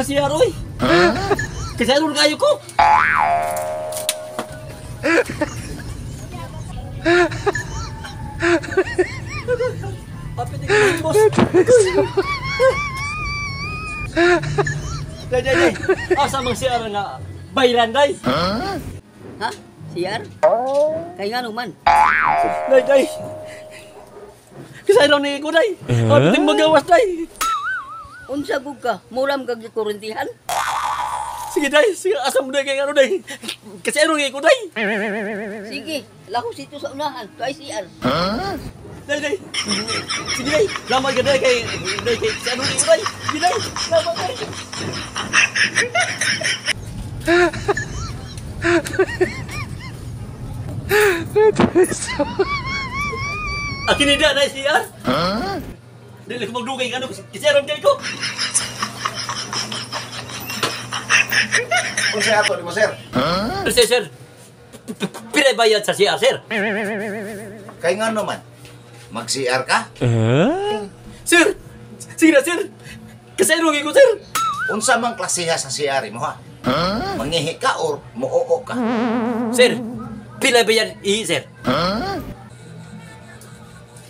man siya, Roy. Kasi ano kayo ko? Apit yung boss. Day. Asa mang siya nga bayran, day. Ha? CR? Kaya nga naman. Day. Kasi ano ni ko, day. Apit yung magawas, day. Unsa gug ka? Muram kag kurentihan? Sige, day. Sige, asa mo, day, kay ano, day. Kasi ano ni ko, day. Sige, lakos ito sa unahan. Kay CR. Day. Sige, day. Lamay ka, day, kay kasi ano ni ko, day. Sige, day. Lamay, day. Akin hindi na siya? Dili ko magdugay ka ano, kisiyaran kayo ko. Kung siya ato, di mo, sir? Sir. Pilay bayad sa CR, sir. Kaya nga naman, mag-CR ka? Sir! Sige na, sir. Kasiyaran ko, sir. Unsa mang klasiha sa CR mo, ha? Mangihi ka or muoo ka? Sir, pilay bayad sir.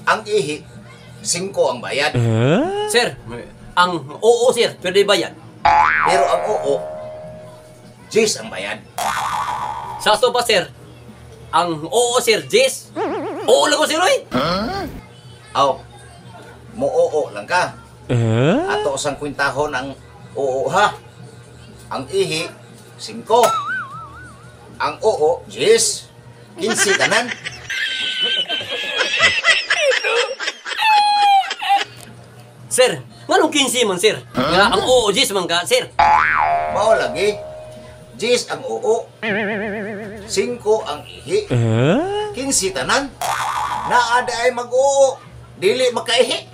Ang ihi, 5 ang bayad. Sir, ang oo, sir, pwede bayad. Pero ang oo, 10 ang bayad. Sa to pa, sir, ang oo, sir, Jess. Oo lang ko, sir, oy. Aw, muoo lang ka. Ato sang kwintahon ang oo, ha? Ang ihi, 5. Ang oo, 10. 15 tanan. Sir, manong 15 man, sir. Nga, ang oo, Jess man ka, sir. Mao lagi. 10 ang oo. 5 ang ihi. 15 tanan. Naada ay mag-oo. Dili makaihi.